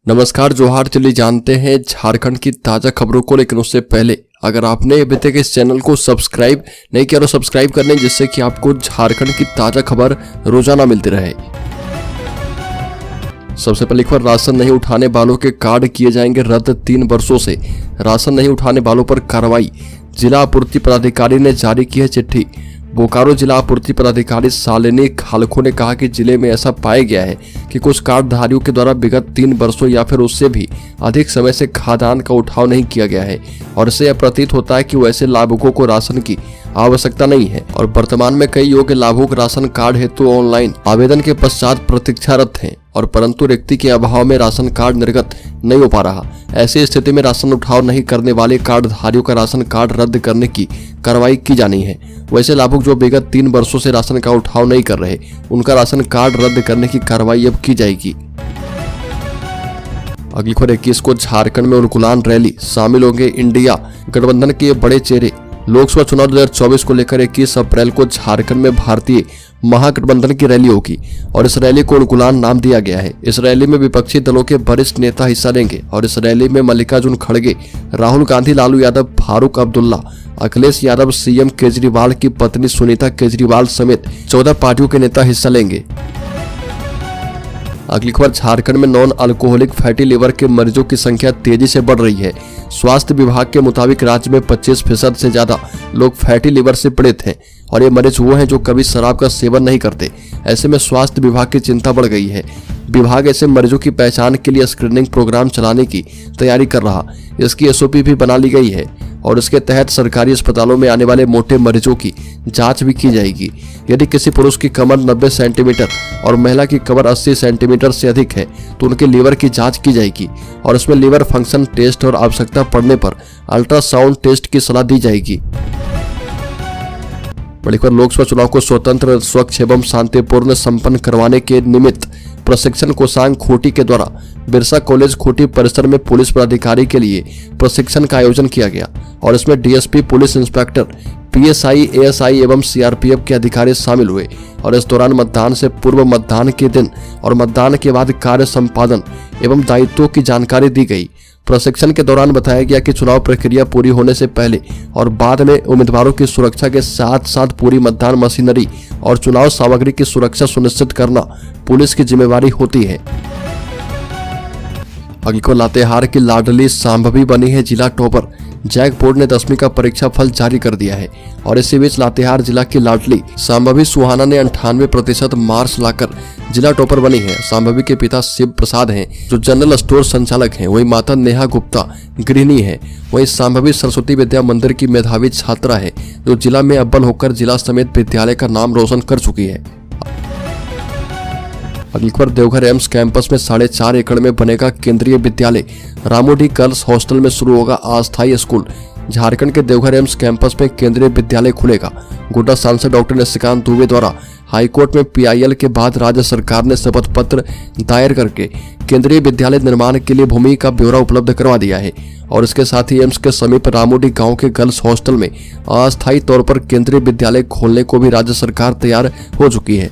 नमस्कार जोहार। चलिए जानते हैं झारखंड की ताजा खबरों को, लेकिन उससे पहले अगर आपने अभी तक इस चैनल को सब्सक्राइब नहीं किया तो सब्सक्राइब कर लें, जिससे कि आपको झारखंड की ताजा खबर रोजाना मिलती रहे। सबसे पहले खबर, राशन नहीं उठाने वालों के कार्ड किए जाएंगे रद्द। 3 वर्षों से राशन नहीं उठाने वालों पर कार्रवाई, जिला आपूर्ति पदाधिकारी ने जारी की है चिट्ठी। बोकारो जिला आपूर्ति पदाधिकारी शालिनी खालखो ने कहा कि जिले में ऐसा पाया गया है कि कुछ कार्डधारियों के द्वारा विगत 3 वर्षों या फिर उससे भी अधिक समय से खाद्यान्न का उठाव नहीं किया गया है और इससे यह प्रतीत होता है कि वैसे लाभुकों को राशन की आवश्यकता नहीं है और वर्तमान में कई योग्य लाभुक राशन कार्ड हेतु ऑनलाइन आवेदन के पश्चात प्रतीक्षारत हैं और परंतु रिक्ति के अभाव में राशन कार्ड निर्गत नहीं हो पा रहा। ऐसी स्थिति में राशन उठाव नहीं करने वाले कार्डधारियों का राशन कार्ड रद्द करने की कार्रवाई की जानी है। वैसे लाभुक जो विगत 3 वर्षों से राशन का उठाव नहीं कर रहे, उनका राशन कार्ड रद्द करने की कार्रवाई अब की जाएगी। अगली खबर 21 को झारखंड में उलगुलान रैली, शामिल होंगे इंडिया गठबंधन के बड़े चेहरे। लोकसभा चुनाव 2024 को लेकर 21 अप्रैल को झारखंड में भारतीय महागठबंधन की रैली होगी और इस रैली को उलगुलान नाम दिया गया है। इस रैली में विपक्षी दलों के वरिष्ठ नेता हिस्सा लेंगे और इस रैली में मल्लिकार्जुन खड़गे, राहुल गांधी, लालू यादव, फारूक अब्दुल्ला, अखिलेश यादव, सीएम केजरीवाल की पत्नी सुनीता केजरीवाल समेत 14 पार्टियों के नेता हिस्सा लेंगे। अगली खबर, झारखंड में नॉन अल्कोहलिक फैटी लिवर के मरीजों की संख्या तेजी से बढ़ रही है। स्वास्थ्य विभाग के मुताबिक राज्य में 25% से ज्यादा लोग फैटी लिवर से पीड़ित हैं और ये मरीज वो हैं जो कभी शराब का सेवन नहीं करते। ऐसे में स्वास्थ्य विभाग की चिंता बढ़ गई है। विभाग ऐसे मरीजों की पहचान के लिए स्क्रीनिंग प्रोग्राम चलाने की तैयारी कर रहा। इसकी एसओपी भी बना ली गई है और इसके तहत सरकारी अस्पतालों में आने वाले मोटे मरीजों की जांच भी की जाएगी। यदि किसी पुरुष की कमर 90 सेंटीमीटर और महिला की कमर 80 सेंटीमीटर से अधिक है तो उनके लीवर की जांच की जाएगी और इसमें लीवर फंक्शन टेस्ट और आवश्यकता पड़ने पर अल्ट्रासाउंड टेस्ट की सलाह दी जाएगी। बड़ी खबर, लोकसभा चुनाव को स्वतंत्र, स्वच्छ एवं शांतिपूर्ण संपन्न करवाने के निमित्त प्रशिक्षण कोषांग खूंटी के द्वारा बिरसा कॉलेज खूंटी परिसर में पुलिस पदाधिकारी के लिए प्रशिक्षण का आयोजन किया गया और इसमें DSP, police inspector, PSI, ASI एवं सीआरपीएफ के अधिकारी शामिल हुए और इस दौरान मतदान से पूर्व, मतदान के दिन और मतदान के बाद कार्य संपादन एवं दायित्वों की जानकारी दी गई। प्रशिक्षण के दौरान बताया गया कि चुनाव प्रक्रिया पूरी होने से पहले और बाद में उम्मीदवारों की सुरक्षा के साथ साथ पूरी मतदान मशीनरी और चुनाव सामग्री की सुरक्षा सुनिश्चित करना पुलिस की जिम्मेवारी होती है। अगली को, लातेहार की लाडली सांभवी बनी है जिला टॉपर। जैक बोर्ड ने 10वीं का परीक्षा फल जारी कर दिया है और इसी बीच लातेहार जिला की लाडली सांभवी सुहाना ने 98% मार्क्स लाकर जिला टॉपर बनी है। सांभवी के पिता शिव प्रसाद हैं जो जनरल स्टोर संचालक हैं, वही माता नेहा गुप्ता गृहिणी है। वही सांभवी सरस्वती विद्या मंदिर की मेधावी छात्रा है जो जिला में अव्वल होकर जिला समेत विद्यालय का नाम रोशन कर चुकी है। अगली खबर, देवघर एम्स कैंपस में 4.5 एकड़ में बनेगा केंद्रीय विद्यालय। रामोडी गर्ल्स हॉस्टल में शुरू होगा अस्थायी स्कूल। झारखंड के देवघर एम्स कैंपस में केंद्रीय विद्यालय खुलेगा। गोड्डा सांसद डॉक्टर निशिकांत दुबे द्वारा हाईकोर्ट में पीआईएल के बाद राज्य सरकार ने शपथ पत्र दायर करके केंद्रीय विद्यालय निर्माण के लिए भूमि का ब्यौरा उपलब्ध करवा दिया है और इसके साथ ही एम्स के समीप रामोडी गांव के गर्ल्स हॉस्टल में अस्थायी तौर पर केंद्रीय विद्यालय खोलने को भी राज्य सरकार तैयार हो चुकी है।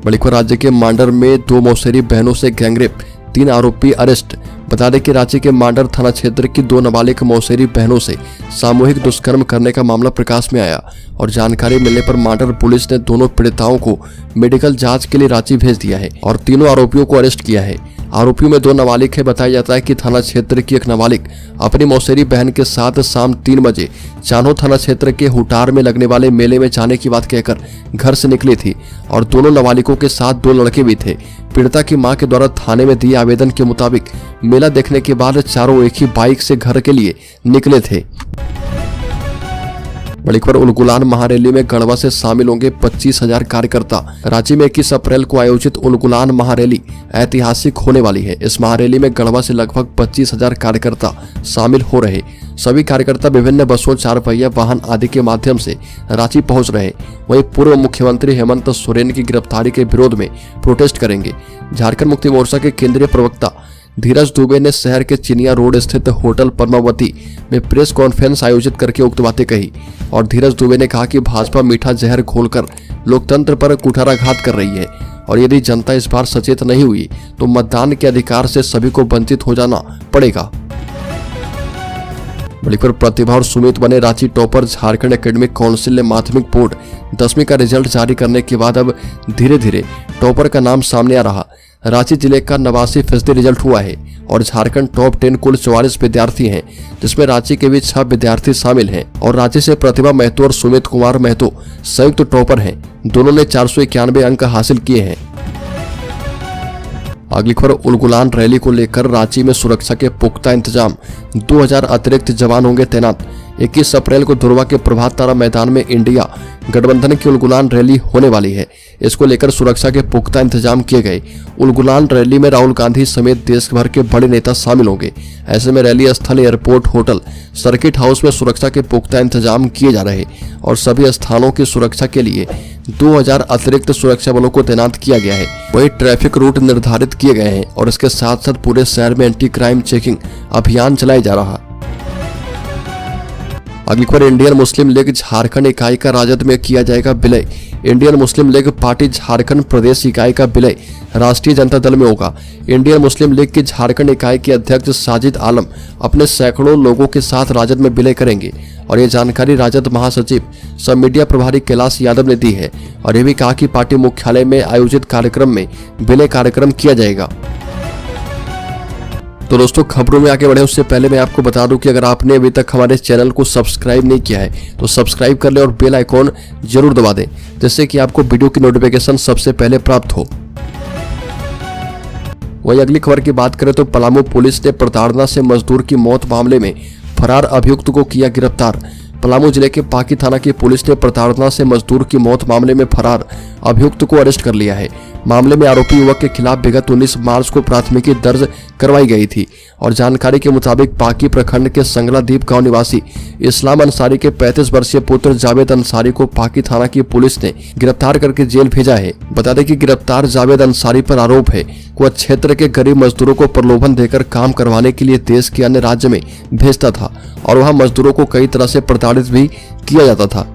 बड़ी खबर, राज्य के मांडर में 2 मौसेरी बहनों से गैंगरेप, 3 आरोपी अरेस्ट। बता दें कि राज्य के मांडर थाना क्षेत्र की 2 नाबालिग मौसेरी बहनों से सामूहिक दुष्कर्म करने का मामला प्रकाश में आया और जानकारी मिलने पर मांडर पुलिस ने दोनों पीड़िताओं को मेडिकल जांच के लिए रांची भेज दिया है और तीनों आरोपियों को अरेस्ट किया है। आरोपियों में 2 नाबालिग है। बताया जाता है कि थाना क्षेत्र की एक नाबालिग अपनी मौसेरी बहन के साथ शाम 3 बजे चान्हो थाना क्षेत्र के हुटार में लगने वाले मेले में जाने की बात कहकर घर से निकली थी और दोनों नाबालिगों के साथ 2 लड़के भी थे। पीड़िता की मां के द्वारा थाने में दिए आवेदन के मुताबिक मेला देखने के बाद चारों एक ही बाइक से घर के लिए निकले थे। बड़ी खबर, उलगुलान महारैली में गढ़वा से शामिल होंगे 25,000 कार्यकर्ता। रांची में 21 अप्रैल को आयोजित उलगुलान महारैली ऐतिहासिक होने वाली है। इस महारैली में गढ़वा से लगभग 25,000 कार्यकर्ता शामिल हो रहे। सभी कार्यकर्ता विभिन्न बसों, 4 पहिया वाहन आदि के माध्यम से रांची पहुंच रहे। वहीं पूर्व मुख्यमंत्री हेमंत सोरेन की गिरफ्तारी के विरोध में प्रोटेस्ट करेंगे। झारखंड मुक्ति मोर्चा के केंद्रीय प्रवक्ता धीरज दुबे ने शहर के चिनिया रोड स्थित होटल पद्मावती में प्रेस कॉन्फ्रेंस आयोजित करके उक्त बातें कही और धीरज दुबे ने कहा कि भाजपा मीठा जहर घोलकर लोकतंत्र पर कुठाराघात कर रही है और यदि जनता इस बार सचेत नहीं हुई तो मतदान के अधिकार से सभी को वंचित हो जाना पड़ेगा। बड़ी खबर प्रतिभा और सुमित बने Ranchi topper. Jharkhand academic council ने माध्यमिक बोर्ड 10वीं का रिजल्ट जारी करने के बाद अब धीरे धीरे टॉपर का नाम सामने आ रहा। रांची जिले का 89% रिजल्ट हुआ है और झारखंड टॉप 10 कुल 44 विद्यार्थी हैं, जिसमें रांची के भी 6 विद्यार्थी शामिल हैं और रांची से प्रतिभा महतो और सुमित कुमार महतो संयुक्त टॉपर हैं। दोनों ने 491 अंक हासिल किए हैं। अगली खबर उलगुलान रैली को लेकर रांची में सुरक्षा के पुख्ता इंतजाम, 2000 अतिरिक्त जवान होंगे तैनात। 21 अप्रैल को धुरवा के प्रभात तारा मैदान में इंडिया गठबंधन की उलगुलान रैली होने वाली है। इसको लेकर सुरक्षा के पुख्ता इंतजाम किए गए। उलगुलान रैली में राहुल गांधी समेत देश भर के बड़े नेता शामिल होंगे। ऐसे में रैली स्थल, एयरपोर्ट, होटल, सर्किट हाउस में सुरक्षा के पुख्ता इंतजाम किए जा रहे और सभी स्थानों की सुरक्षा के लिए 2000 अतिरिक्त सुरक्षा बलों को तैनात किया गया है। वही ट्रैफिक रूट निर्धारित किए गए हैं और इसके साथ साथ पूरे शहर में एंटी क्राइम चेकिंग अभियान चलाया जा रहा। अगली खबर इंडियन मुस्लिम लीग झारखंड इकाई का राजद में किया जाएगा विलय। Indian Muslim League party Jharkhand प्रदेश इकाई का विलय राष्ट्रीय जनता दल में होगा। इंडियन मुस्लिम लीग की झारखंड इकाई के अध्यक्ष साजिद आलम अपने सैकड़ों लोगों के साथ राजद में विलय करेंगे और ये जानकारी राजद महासचिव सह मीडिया प्रभारी कैलाश यादव ने दी है और ये भी कहा कि पार्टी मुख्यालय में आयोजित कार्यक्रम में विलय कार्यक्रम किया जाएगा। तो दोस्तों, खबरों में आगे बढ़े उससे पहले मैं आपको बता दूं कि अगर आपने अभी तक हमारे चैनल को सब्सक्राइब नहीं किया है तो सब्सक्राइब कर ले और बेल आइकॉन जरूर दबा दें, जिससे कि आपको वीडियो की नोटिफिकेशन सबसे पहले प्राप्त हो। वही अगली खबर की बात करें तो पलामू पुलिस ने प्रताड़ना से मजदूर की मौत मामले में फरार अभियुक्त को किया गिरफ्तार। पलामू जिले के पाकी थाना की पुलिस ने प्रताड़ना से मजदूर की मौत मामले में फरार अभियुक्त को अरेस्ट कर लिया है। मामले में आरोपी युवक के खिलाफ विगत 19 मार्च को प्राथमिकी दर्ज करवाई गई थी और जानकारी के मुताबिक पाकी प्रखंड के संगलादीप गांव निवासी इस्लाम अंसारी के 35 वर्षीय पुत्र जावेद अंसारी को पाकी थाना की पुलिस ने गिरफ्तार करके जेल भेजा है। बता दें कि गिरफ्तार जावेद अंसारी पर आरोप है कि वह क्षेत्र के गरीब मजदूरों को प्रलोभन देकर काम करवाने के लिए देश के अन्य राज्य में भेजता था और वहां मजदूरों को कई तरह से प्रताड़ित भी किया जाता था।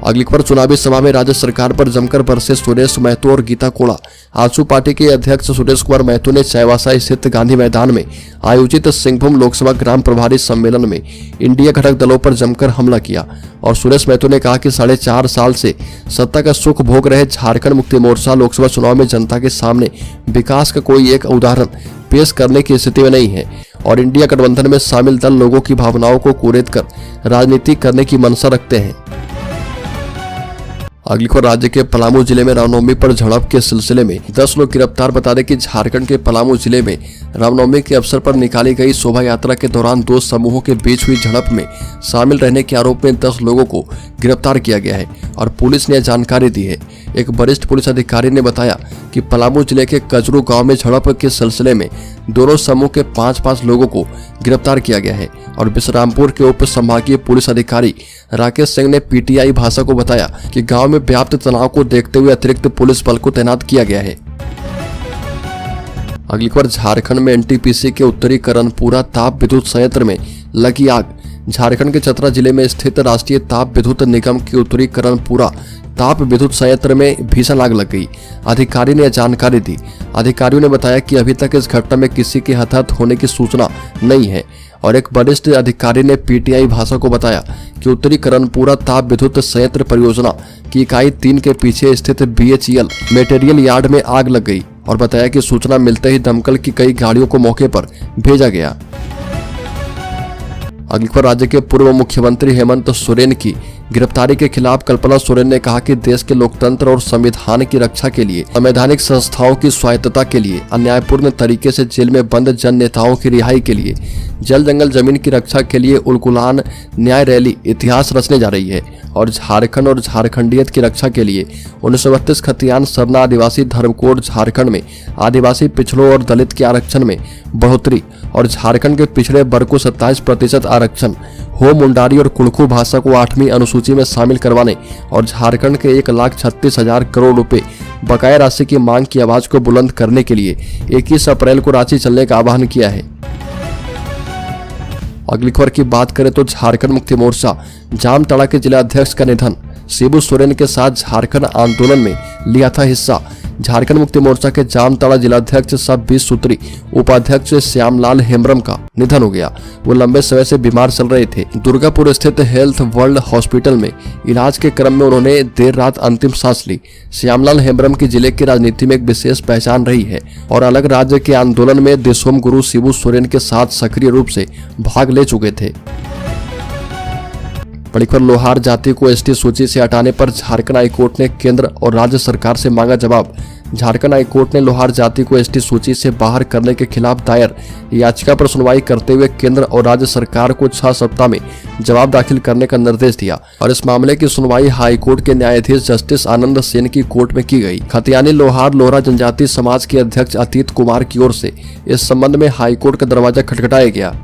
अगली खबर चुनावी सभा में राज्य सरकार पर जमकर बरसे सुरेश महतो और गीता कोड़ा। आजसू पार्टी के अध्यक्ष सुरेश कुमार महतो ने चाईबासा स्थित गांधी मैदान में आयोजित सिंहभूम लोकसभा ग्राम प्रभारी सम्मेलन में इंडिया घटक दलों पर जमकर हमला किया और सुरेश महतो ने कहा कि 4.5 साल से सत्ता का सुख भोग रहे झारखंड मुक्ति मोर्चा लोकसभा चुनाव में जनता के सामने विकास का कोई एक उदाहरण पेश करने की स्थिति में नहीं है और इंडिया गठबंधन में शामिल दल लोगों की भावनाओं को कुरेद कर राजनीति करने की मंशा रखते हैं। अगली खबर राज्य के पलामू जिले में रामनवमी पर झड़प के सिलसिले में 10 लोग गिरफ्तार। बता दें कि झारखंड के पलामू जिले में रामनवमी के अवसर पर निकाली गई शोभा यात्रा के दौरान 2 समूहों के बीच हुई झड़प में शामिल रहने के आरोप में 10 लोगों को गिरफ्तार किया गया है और पुलिस ने जानकारी दी है। एक वरिष्ठ पुलिस अधिकारी ने बताया कि पलामू जिले के कजरू गांव में झड़प के सिलसिले में दोनों समूह के 5-5 लोगों को गिरफ्तार किया गया है और बिशरामपुर के उप संभागीय पुलिस अधिकारी राकेश सिंह ने पीटीआई भाषा को बताया कि गांव में व्याप्त तनाव को देखते हुए अतिरिक्त पुलिस बल को तैनात किया गया है। अगली खबर झारखंड में एनटीपीसी के उत्तरी करणपुरा ताप विद्युत संयंत्र में लगी आग। झारखंड के चतरा जिले में स्थित राष्ट्रीय ताप विद्युत निगम के उत्तरी करणपुरा ताप विद्युत संयंत्र में भीषण आग लग गई। अधिकारी ने जानकारी दी। अधिकारियों ने बताया कि अभी तक इस घटना में किसी के हताहत होने की सूचना नहीं है और एक वरिष्ठ अधिकारी ने पीटीआई भाषा को बताया कि उत्तरी करणपुरा ताप विद्युत संयंत्र परियोजना की इकाई 3 के पीछे स्थित बीएचईएल मटेरियल यार्ड में आग लग गई और बताया कि सूचना मिलते ही दमकल की कई गाड़ियों को मौके पर भेजा गया। अगली खबर राज्य के पूर्व मुख्यमंत्री हेमंत सोरेन की गिरफ्तारी के खिलाफ कल्पना सोरेन ने कहा कि देश के लोकतंत्र और संविधान की रक्षा के लिए संवैधानिक संस्थाओं की स्वायत्तता के लिए अन्यायपूर्ण तरीके से जेल में बंद जन नेताओं की रिहाई के लिए जल जंगल जमीन की रक्षा के लिए उलगुलान न्याय रैली इतिहास रचने जा रही है और झारखंड और झारखंडियत की रक्षा के लिए 1932 खतियान सरना आदिवासी धर्म कोड झारखंड में आदिवासी पिछड़ों और दलित के आरक्षण में बढ़ोतरी और झारखंड के पिछड़े वर्ग को 27% आरक्षण हो मुंडारी और कुड़खू भाषा को 8वीं अनुसूची में शामिल करवाने और झारखंड के 1,36,000 करोड़ रुपए बकाया राशि की मांग की आवाज को बुलंद करने के लिए 21 अप्रैल को रांची चलने का आह्वान किया है। अगली खबर की बात करें तो झारखंड मुक्ति मोर्चा जामताड़ा के जिला अध्यक्ष का निधन। शिबू सोरेन के साथ झारखंड आंदोलन में लिया था हिस्सा। झारखंड मुक्ति मोर्चा के जामताड़ा जिलाध्यक्ष सह 20 सूत्री उपाध्यक्ष श्यामलाल हेम्ब्रम का निधन हो गया। वो लंबे समय से बीमार चल रहे थे। दुर्गापुर स्थित हेल्थ वर्ल्ड हॉस्पिटल में इलाज के क्रम में उन्होंने देर रात अंतिम सांस ली। श्यामलाल हेम्ब्रम की जिले की राजनीति में एक विशेष पहचान रही है और अलग राज्य के आंदोलन में देशोम गुरु शिबू सोरेन के साथ सक्रिय रूप से भाग ले चुके थे। बड़ी खबर, लोहार जाति को एसटी सूची से हटाने पर झारखंड हाईकोर्ट ने केंद्र और राज्य सरकार से मांगा जवाब। झारखंड हाईकोर्ट ने लोहार जाति को एसटी सूची से बाहर करने के खिलाफ दायर याचिका पर सुनवाई करते हुए केंद्र और राज्य सरकार को 6 सप्ताह में जवाब दाखिल करने का निर्देश दिया और इस मामले की सुनवाई हाईकोर्ट के न्यायाधीश जस्टिस आनंद सेन की कोर्ट में की गई। खतियानी लोहार लोहरा जनजाति समाज के अध्यक्ष अतीत कुमार की ओर से इस संबंध में हाईकोर्ट का दरवाजा खटखटाया गया।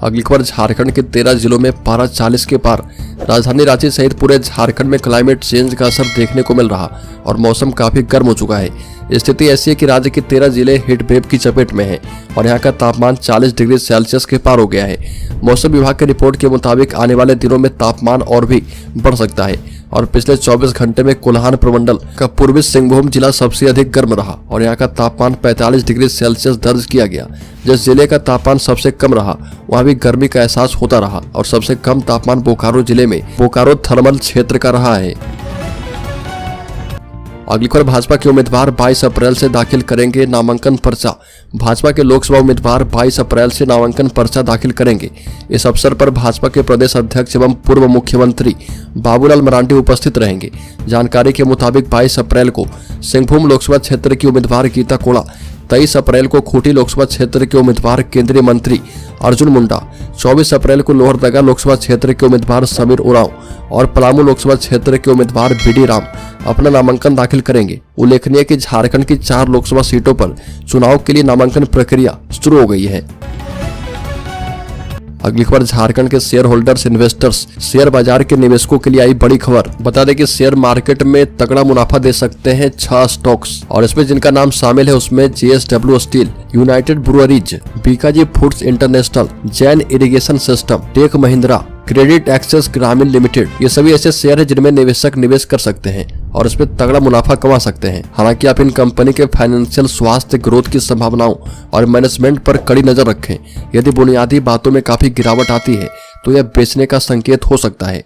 अगली खबर, झारखंड के 13 जिलों में पारा 40 के पार। राजधानी रांची सहित पूरे झारखंड में क्लाइमेट चेंज का असर देखने को मिल रहा और मौसम काफी गर्म हो चुका है। स्थिति ऐसी है कि राज्य के 13 जिले हीट वेव की चपेट में हैं और यहाँ का तापमान 40 डिग्री सेल्सियस के पार हो गया है। मौसम विभाग की रिपोर्ट के मुताबिक आने वाले दिनों में तापमान और भी बढ़ सकता है और पिछले 24 घंटे में कोल्हान प्रमंडल का पूर्वी सिंहभूम जिला सबसे अधिक गर्म रहा और यहाँ का तापमान 45 डिग्री सेल्सियस दर्ज किया गया। जिस जिले का तापमान सबसे कम रहा वहाँ भी गर्मी का एहसास होता रहा और सबसे कम तापमान बोकारो जिले में बोकारो थर्मल क्षेत्र का रहा है। अगली खबर, भाजपा के उम्मीदवार 22 अप्रैल से दाखिल करेंगे नामांकन पर्चा। भाजपा के लोकसभा उम्मीदवार 22 अप्रैल से नामांकन पर्चा दाखिल करेंगे। इस अवसर पर भाजपा के प्रदेश अध्यक्ष एवं पूर्व मुख्यमंत्री बाबूलाल मरांडी उपस्थित रहेंगे। जानकारी के मुताबिक 22 अप्रैल को सिंहभूम लोकसभा क्षेत्र की उम्मीदवार गीता कोड़ा, 23 अप्रैल को खूंटी लोकसभा क्षेत्र के उम्मीदवार केंद्रीय मंत्री अर्जुन मुंडा, 24 अप्रैल को लोहरदगा लोकसभा क्षेत्र के उम्मीदवार समीर उरांव और पलामू लोकसभा क्षेत्र के उम्मीदवार बीडी राम अपना नामांकन दाखिल करेंगे। उल्लेखनीय कि झारखंड की 4 लोकसभा सीटों पर चुनाव के लिए नामांकन प्रक्रिया शुरू हो गई है। अगली खबर, झारखंड के शेयर होल्डर्स इन्वेस्टर्स शेयर बाजार के निवेशकों के लिए आई बड़ी खबर। बता दें कि शेयर मार्केट में तगड़ा मुनाफा दे सकते हैं 6 स्टॉक्स और इसमें जिनका नाम शामिल है उसमें JSW Steel, United Breweries, Bikaji Foods International, Jain Irrigation System, Tech Mahindra, Credit Access Grameen Limited. ये सभी ऐसे शेयर है जिनमें निवेशक निवेश कर सकते हैं और इसमें तगड़ा मुनाफा कमा सकते हैं। हालांकि आप इन कंपनी के फाइनेंशियल, स्वास्थ्य, ग्रोथ की संभावनाओं और मैनेजमेंट पर कड़ी नजर रखें। यदि बुनियादी बातों में काफी गिरावट आती है तो यह बेचने का संकेत हो सकता है।